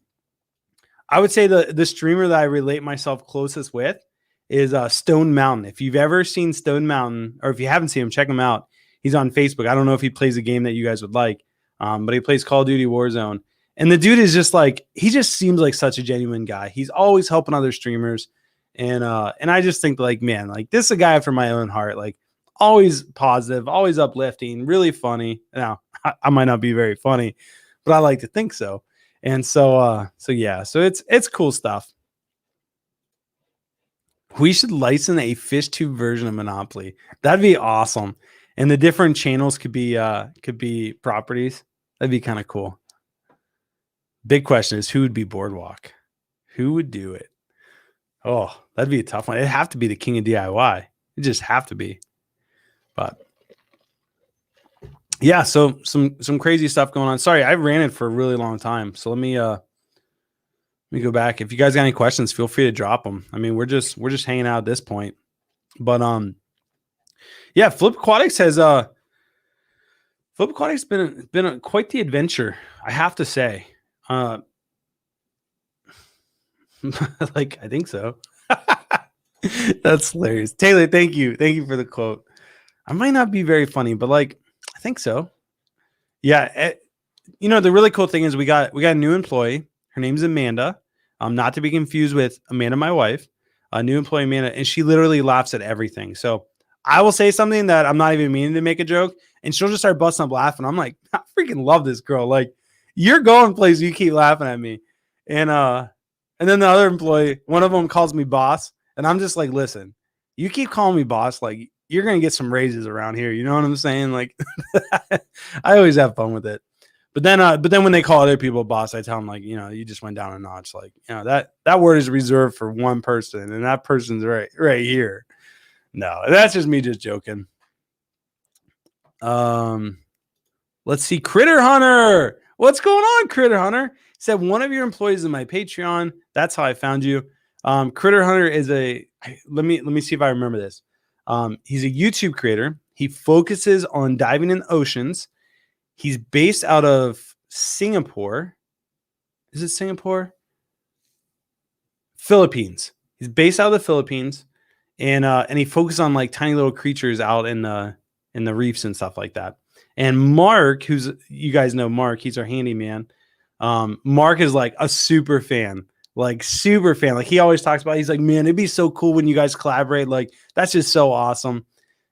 would say the streamer that I relate myself closest with is Stone Mountain. If you've ever seen Stone Mountain, or if you haven't seen him, check him out. He's on Facebook. I don't know if he plays a game that you guys would like, but he plays Call of Duty Warzone. And the dude is just like, he just seems like such a genuine guy. He's always helping other streamers. And I just think, like, man, like, this is a guy after my own heart. Like, always positive, always uplifting, really funny. Now, I might not be very funny, but I like to think so. And so yeah, so it's cool stuff. We should license a fish tube version of Monopoly. That'd be awesome. And the different channels could be properties. That'd be kind of cool. Big question is, who would be Boardwalk? Who would do it? Oh, that'd be a tough one. It'd have to be the king of DIY. It just have to be. But yeah, so some crazy stuff going on. Sorry, I ran it for a really long time. So let me go back. If you guys got any questions, feel free to drop them. I mean, we're just hanging out at this point. But yeah, Flip Aquatics has been quite the adventure, I have to say. Like, I think so. That's hilarious. Taylor, thank you. Thank you for the quote. I might not be very funny, but like, I think so. Yeah. The really cool thing is we got a new employee. Her name's Amanda. Not to be confused with Amanda, my wife, a new employee, Amanda, and she literally laughs at everything. So I will say something that I'm not even meaning to make a joke, and she'll just start busting up laughing. I'm like, I freaking love this girl. Like, you're going places, you keep laughing at me. And then the other employee, one of them calls me boss, and I'm just like, listen, you keep calling me boss, like you're gonna get some raises around here. You know what I'm saying? Like, I always have fun with it. But then when they call other people boss, I tell them, like, you just went down a notch. Like, that word is reserved for one person, and that person's right here. No, that's just me just joking. Let's see. Critter Hunter. What's going on, Critter Hunter? He said one of your employees in my Patreon. That's how I found you. Critter Hunter is let me see if I remember this. He's a YouTube creator. He focuses on diving in oceans. He's based out of Singapore. Is it Singapore? Philippines. He's based out of the Philippines, and he focuses on like tiny little creatures out in the reefs and stuff like that. And Mark, you guys know Mark, he's our handyman. Mark is like a super fan. Like he always talks about, he's like, man, it'd be so cool when you guys collaborate. Like, that's just so awesome.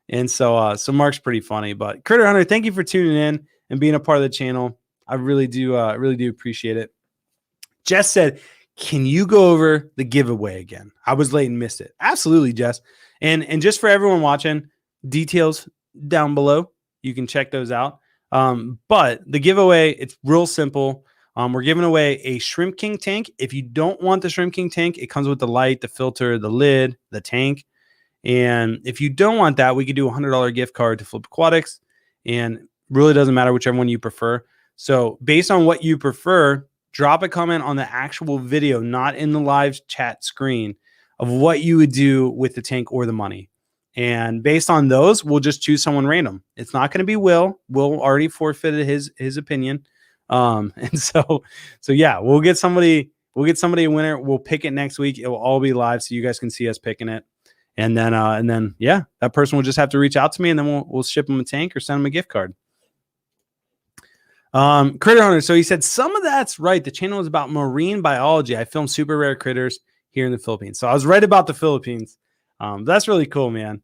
And so Mark's pretty funny. But Critter Hunter, thank you for tuning in and being a part of the channel. I really do appreciate it. Jess said, can you go over the giveaway again? I was late and missed it. Absolutely, Jess. And just for everyone watching, details down below. You can check those out. But the giveaway, it's real simple. We're giving away a Shrimp King tank. If you don't want the Shrimp King tank, it comes with the light, the filter, the lid, the tank. And if you don't want that, we could do a $100 gift card to Flip Aquatics. And really doesn't matter whichever one you prefer. So based on what you prefer, drop a comment on the actual video, not in the live chat screen, of what you would do with the tank or the money. And based on those, we'll just choose someone random. It's not going to be Will. Will already forfeited his opinion. And so yeah, we'll get somebody a winner. We'll pick it next week. It will all be live, so you guys can see us picking it. And then yeah, that person will just have to reach out to me, and then we'll ship them a tank or send them a gift card. Critter Hunter. So he said some of that's right. The channel is about marine biology. I film super rare critters here in the Philippines. So I was right about the Philippines. That's really cool, man.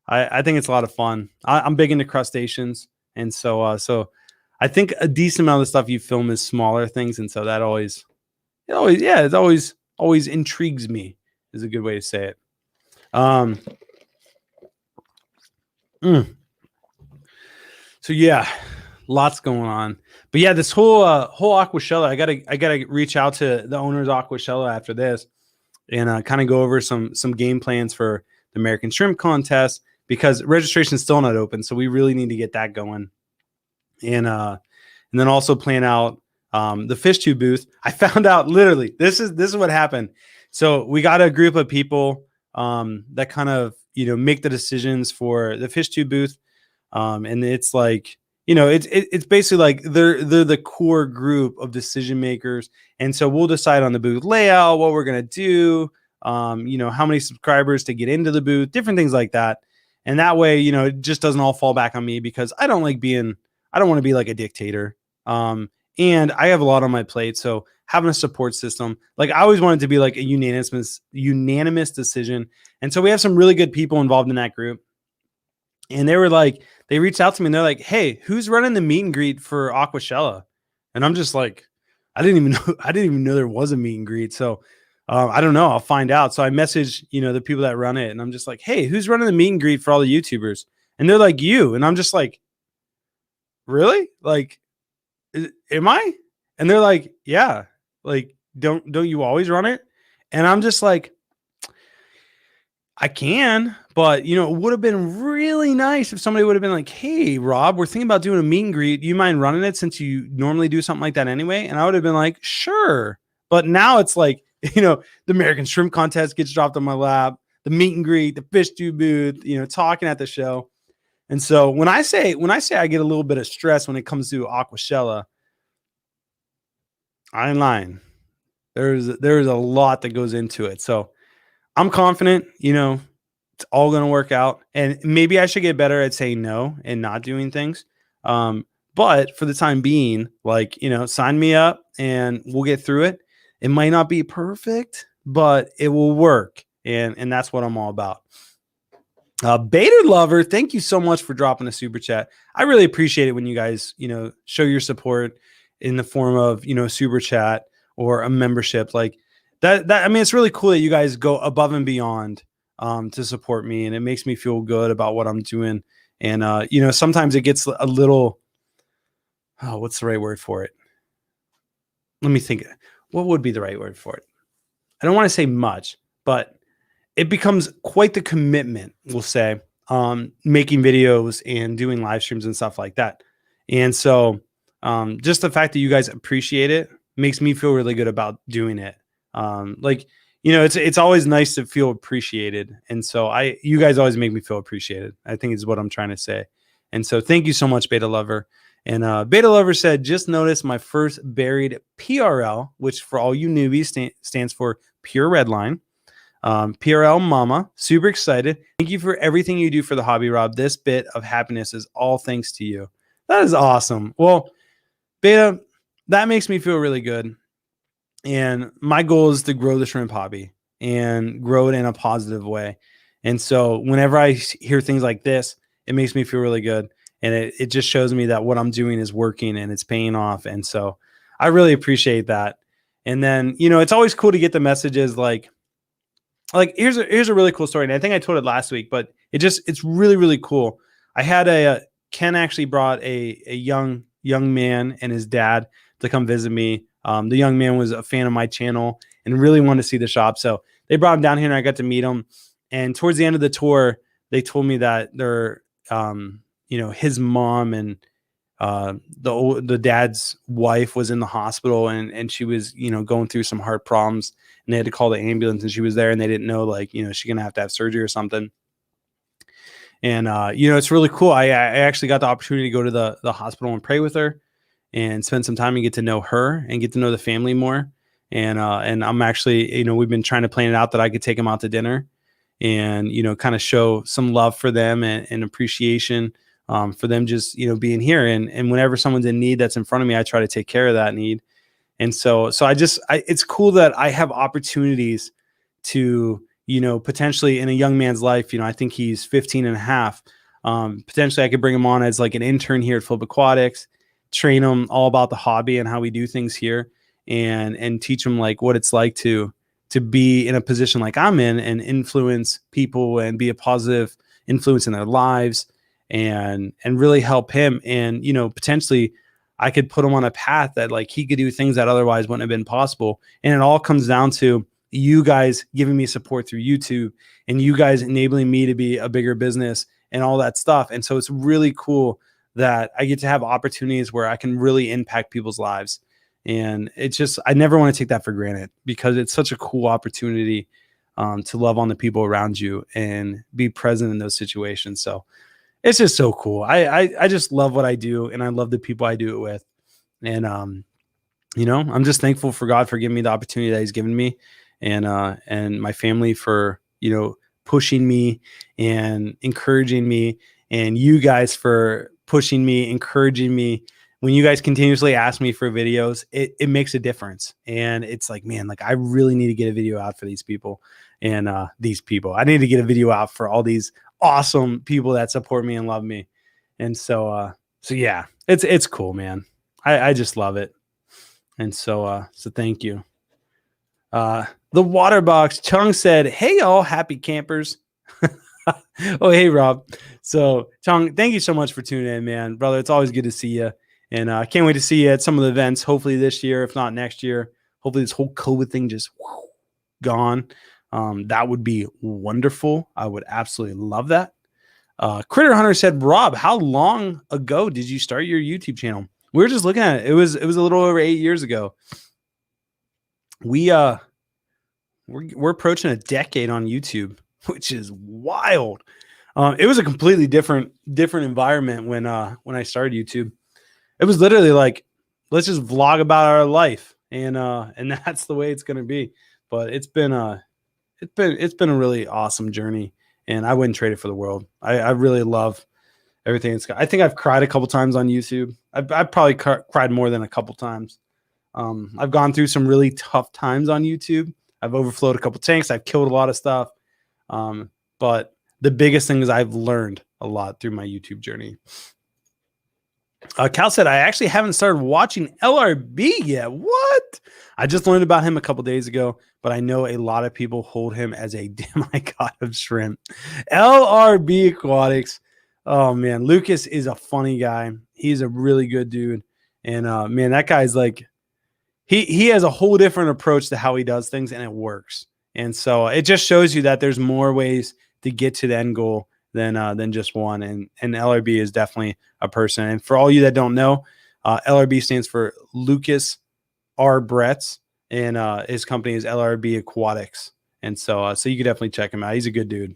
I think it's a lot of fun. I'm big into crustaceans, and so I think a decent amount of the stuff you film is smaller things, and so that always intrigues me. Is a good way to say it. So yeah, lots going on. But yeah, this whole Aquashella, I gotta reach out to the owners of Aquashella after this, and kind of go over some game plans for the American Shrimp Contest, because registration is still not open, so we really need to get that going. And then also plan out the fish tube booth. I found out literally this is what happened. So we got a group of people that kind of make the decisions for the fish tube booth, and it's like it's basically like they're the core group of decision makers, and so we'll decide on the booth layout, what we're gonna do, how many subscribers to get into the booth, different things like that. And that way, it just doesn't all fall back on me, because I don't want to be like a dictator. And I have a lot on my plate. So having a support system, like I always wanted to be like a unanimous decision. And so we have some really good people involved in that group. And they reached out to me and they're like, hey, who's running the meet and greet for Aquashella? And I'm just like, I didn't even know there was a meet and greet. So I don't know. I'll find out. So I message, the people that run it, and I'm just like, hey, who's running the meet and greet for all the YouTubers? And they're like, you. And I'm just like, really? Like, am I? And they're like, yeah. Like, don't you always run it? And I'm just like, I can, but it would have been really nice if somebody would have been like, hey, Rob, we're thinking about doing a meet and greet. Do you mind running it since you normally do something like that anyway? And I would have been like, sure. But now it's like, the American Shrimp Contest gets dropped on my lap, the meet and greet, the fish tube booth, talking at the show. And so when I say I get a little bit of stress when it comes to Aquashella, I ain't lying. There's a lot that goes into it. So I'm confident, it's all going to work out. And maybe I should get better at saying no and not doing things. But for the time being, like, sign me up and we'll get through it. It might not be perfect, but it will work. And that's what I'm all about. Beta Lover, thank you so much for dropping a super chat. I really appreciate it when you guys, show your support in the form of, super chat or a membership like that. I mean, it's really cool that you guys go above and beyond to support me, and it makes me feel good about what I'm doing. And, sometimes it gets a little, what's the right word for it? Let me think. What would be the right word for it? I don't want to say much, but it becomes quite the commitment, we'll say, making videos and doing live streams and stuff like that. And so just the fact that you guys appreciate it makes me feel really good about doing it. It's always nice to feel appreciated. And so you guys always make me feel appreciated, I think is what I'm trying to say. And so thank you so much, Beta Lover. And Beta Lover said, just noticed my first buried PRL, which for all you newbies stands for Pure Redline. PRL Mama, super excited. Thank you for everything you do for the hobby, Rob. This bit of happiness is all thanks to you. That is awesome. Well, Beta, that makes me feel really good. And my goal is to grow the shrimp hobby and grow it in a positive way. And so whenever I hear things like this, it makes me feel really good. And it just shows me that what I'm doing is working and it's paying off. And so I really appreciate that. And then, it's always cool to get the messages like here's a really cool story. And I think I told it last week, but it's really, really cool. I had Ken actually brought a young man and his dad to come visit me. The young man was a fan of my channel and really wanted to see the shop. So they brought him down here and I got to meet him. And towards the end of the tour, they told me that they're, his mom and the dad's wife was in the hospital and she was, going through some heart problems and they had to call the ambulance and she was there and they didn't know, like, she's going to have surgery or something. And, it's really cool. I actually got the opportunity to go to the hospital and pray with her and spend some time and get to know her and get to know the family more. And I'm actually, we've been trying to plan it out that I could take them out to dinner and, kind of show some love for them and appreciation for them just, being here. And whenever someone's in need that's in front of me, I try to take care of that need. And so it's cool that I have opportunities to, potentially in a young man's life, I think he's 15 and a half. Potentially I could bring him on as like an intern here at Flip Aquatics, train him all about the hobby and how we do things here and teach him like what it's like to be in a position like I'm in and influence people and be a positive influence in their lives and really help him. And, potentially I could put him on a path that like he could do things that otherwise wouldn't have been possible. And it all comes down to you guys giving me support through YouTube and you guys enabling me to be a bigger business and all that stuff. And so it's really cool that I get to have opportunities where I can really impact people's lives. And it's just, I never want to take that for granted because it's such a cool opportunity to love on the people around you and be present in those situations. So it's just so cool. I just love what I do and I love the people I do it with. And, I'm just thankful for God for giving me the opportunity that he's given me and my family for, pushing me and encouraging me and you guys for pushing me, encouraging me. When you guys continuously ask me for videos, it makes a difference. And it's like, man, like I really need to get a video out for these people and I need to get a video out for all these awesome people that support me and love me. And so yeah, it's cool, man. I just love it. And so thank you. The water box. Chung said, "Hey, all happy campers." Oh, hey, Rob. So, Chung, thank you so much for tuning in, man. Brother, it's always good to see you. And I can't wait to see you at some of the events, hopefully this year, if not next year. Hopefully this whole COVID thing just gone. That would be wonderful. I would absolutely love that. Critter Hunter said, Rob, how long ago did you start your YouTube channel? We were just looking at it. It was a little over 8 years ago. We're approaching a decade on YouTube, which is wild. It was a completely different environment when I started YouTube. It was literally like, let's just vlog about our life, and that's the way it's going to be. But it's been a really awesome journey, and I wouldn't trade it for the world. I really love everything it's got. I think I've cried a couple times on YouTube. I've probably cried more than a couple times. I've gone through some really tough times on YouTube. I've overflowed a couple tanks. I've killed a lot of stuff. But the biggest thing is I've learned a lot through my YouTube journey. Cal said, I actually haven't started watching LRB yet. What? I just learned about him a couple days ago, but I know a lot of people hold him as a demigod of shrimp. LRB Aquatics. Oh, man. Lucas is a funny guy. He's a really good dude. And, man, that guy's like, he has a whole different approach to how he does things, and it works. And so it just shows you that there's more ways to get to the end goal than just one. And LRB is definitely a person. And for all you that don't know, LRB stands for Lucas R. Bretz, and his company is LRB Aquatics. And so you can definitely check him out. He's a good dude.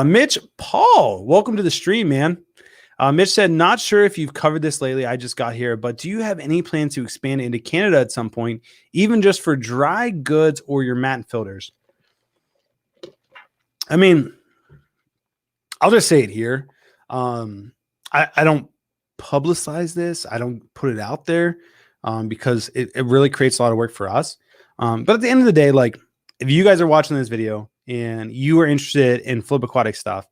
Mitch Paul, welcome to the stream, man. Mitch said, not sure if you've covered this lately. I just got here, but do you have any plans to expand into Canada at some point, even just for dry goods or your mat filters? I mean, I'll just say it here. I don't publicize this. I don't put it out there because it really creates a lot of work for us. But at the end of the day, like, if you guys are watching this video and you are interested in flip aquatic stuff,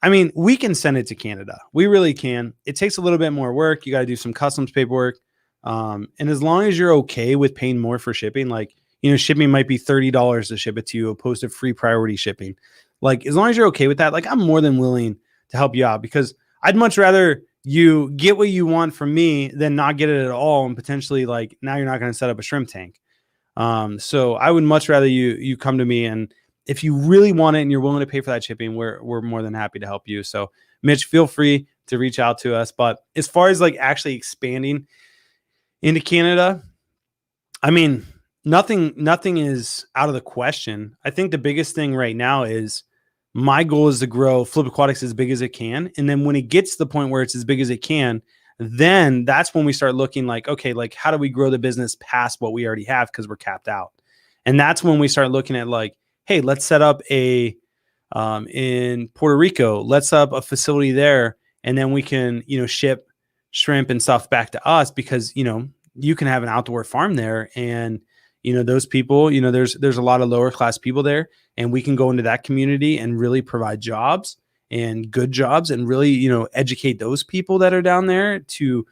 I mean, we can send it to Canada. We really can. It takes a little bit more work. You got to do some customs paperwork. And as long as you're okay with paying more for shipping, like, shipping might be $30 to ship it to you, opposed to free priority shipping. Like, as long as you're okay with that, like, I'm more than willing to help you out, because I'd much rather you get what you want from me than not get it at all. And potentially, like, now you're not going to set up a shrimp tank. So I would much rather you come to me, and if you really want it and you're willing to pay for that shipping, we're more than happy to help you. So Mitch, feel free to reach out to us. But as far as like actually expanding into Canada, I mean, nothing is out of the question. I think the biggest thing right now is my goal is to grow Flip Aquatics as big as it can. And then when it gets to the point where it's as big as it can, then that's when we start looking like, okay, like, how do we grow the business past what we already have, because we're capped out? And that's when we start looking at like, hey, let's set up in Puerto Rico, let's set up a facility there, and then we can, ship shrimp and stuff back to us, because, you can have an outdoor farm there, and, those people, there's a lot of lower class people there, and we can go into that community and really provide jobs and good jobs, and really, educate those people that are down there to,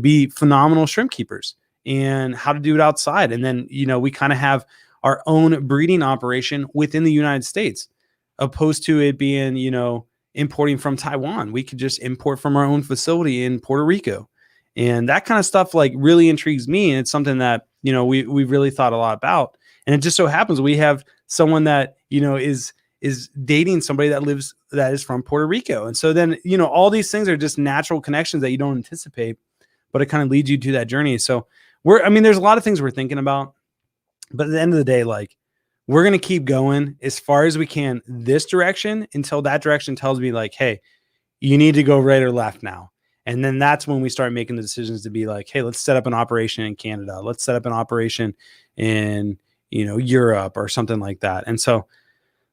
be phenomenal shrimp keepers and how to do it outside. And then, we kind of have our own breeding operation within the United States, opposed to it being, importing from Taiwan. We could just import from our own facility in Puerto Rico. And that kind of stuff like really intrigues me. And it's something that, we've really thought a lot about. And it just so happens we have someone that, is dating somebody that is from Puerto Rico. And so then, all these things are just natural connections that you don't anticipate, but it kind of leads you to that journey. So there's a lot of things we're thinking about. But at the end of the day, like, we're going to keep going as far as we can this direction until that direction tells me like, hey, you need to go right or left now. And then that's when we start making the decisions to be like, hey, let's set up an operation in Canada. Let's set up an operation in, Europe or something like that. And so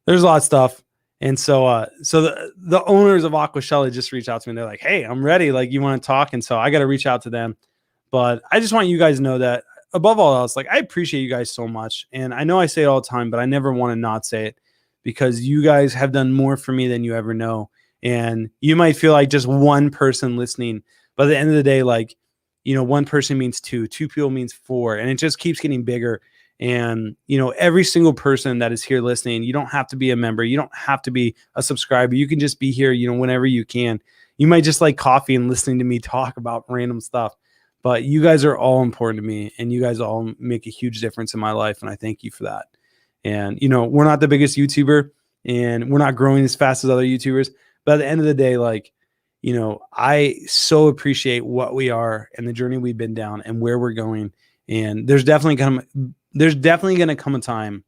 there's a lot of stuff. And so the owners of Aquashella just reached out to me. They're like, hey, I'm ready. Like, you want to talk? And so I got to reach out to them. But I just want you guys to know that above all else, like, I appreciate you guys so much. And I know I say it all the time, but I never want to not say it, because you guys have done more for me than you ever know. And you might feel like just one person listening, but at the end of the day, like, one person means two people means four, and it just keeps getting bigger. And, every single person that is here listening, you don't have to be a member. You don't have to be a subscriber. You can just be here, whenever you can. You might just like coffee and listening to me talk about random stuff, but you guys are all important to me, and you guys all make a huge difference in my life. And I thank you for that. And, we're not the biggest YouTuber, and we're not growing as fast as other YouTubers, but at the end of the day, like, I so appreciate what we are and the journey we've been down and where we're going. And there's definitely going to come a time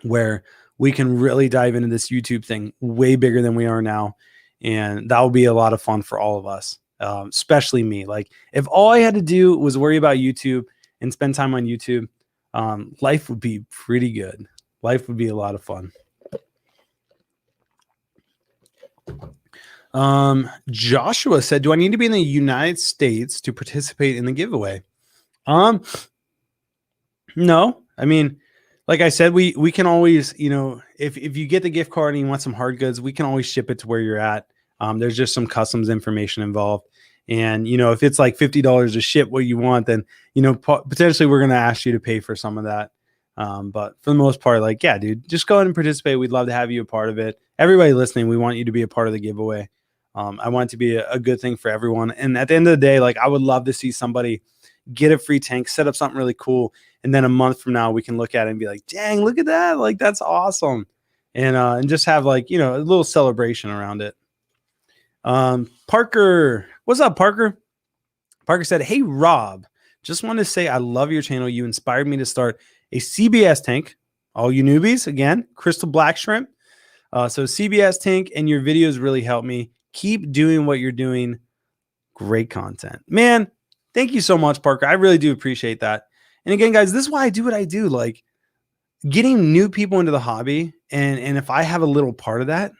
where we can really dive into this YouTube thing way bigger than we are now. And that will be a lot of fun for all of us, especially me. Like, if all I had to do was worry about YouTube and spend time on YouTube, life would be pretty good. Life would be a lot of fun. Joshua said, do I need to be in the United States to participate in the giveaway? No. I mean, like I said, we can always, if you get the gift card and you want some hard goods, we can always ship it to where you're at. There's just some customs information involved. And, if it's like $50 to ship what you want, then, potentially we're going to ask you to pay for some of that. But for the most part, like, yeah, dude, just go ahead and participate. We'd love to have you a part of it. Everybody listening, we want you to be a part of the giveaway. I want it to be a good thing for everyone. And at the end of the day, like, I would love to see somebody get a free tank, set up something really cool. And then a month from now, we can look at it and be like, dang, look at that. Like, that's awesome. And just have like, a little celebration around it. Parker, what's up, Parker? Parker said, hey, Rob, just wanted to say I love your channel. You inspired me to start a CBS tank. All you newbies, again, crystal black shrimp. So CBS tank, and your videos really help me. Keep doing what you're doing. Great content, man. Thank you so much, Parker. I really do appreciate that. And again, guys, this is why I do what I do. Like, getting new people into the hobby, and if I have a little part of that,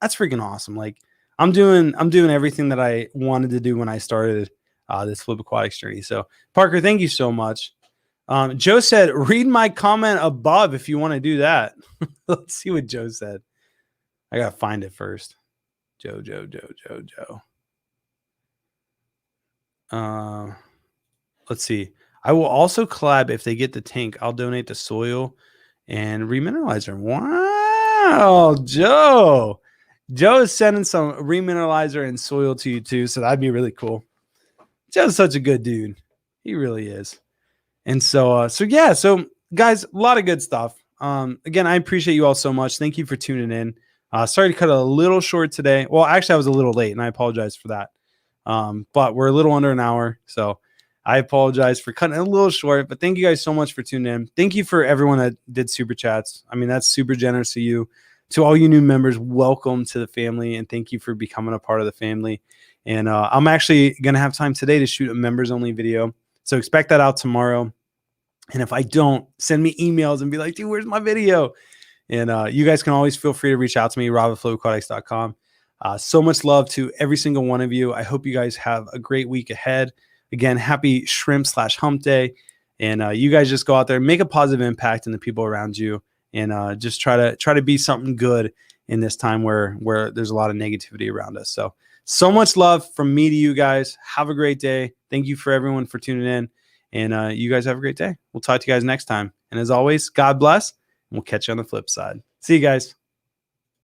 that's freaking awesome. Like, I'm doing everything that I wanted to do when I started this Flip Aquatics journey. So, Parker, thank you so much. Joe said, read my comment above if you want to do that. Let's see what Joe said. I got to find it first. Joe. Let's see. I will also collab if they get the tank. I'll donate the soil and remineralizer. Wow, Joe. Joe is sending some remineralizer and soil to you too, so that'd be really cool. Joe's such a good dude. He really is. And so guys, a lot of good stuff. Again, I appreciate you all so much. Thank you for tuning in. Sorry to cut it a little short today. Well, actually, I was a little late, and I apologize for that. But we're a little under an hour, so I apologize for cutting it a little short. But thank you guys so much for tuning in. Thank you for everyone that did super chats. I mean, that's super generous of you. To all you new members, welcome to the family, and thank you for becoming a part of the family. And I'm actually going to have time today to shoot a members-only video, so expect that out tomorrow. And if I don't, send me emails and be like, dude, where's my video? And you guys can always feel free to reach out to me, rob@flowaquatics.com. So much love to every single one of you. I hope you guys have a great week ahead. Again, happy shrimp/hump day. And you guys just go out there and make a positive impact in the people around you. And just try to be something good in this time where there's a lot of negativity around us. So much love from me to you guys. Have a great day. Thank you for everyone for tuning in. And you guys have a great day. We'll talk to you guys next time. And as always, God bless. And we'll catch you on the flip side. See you guys.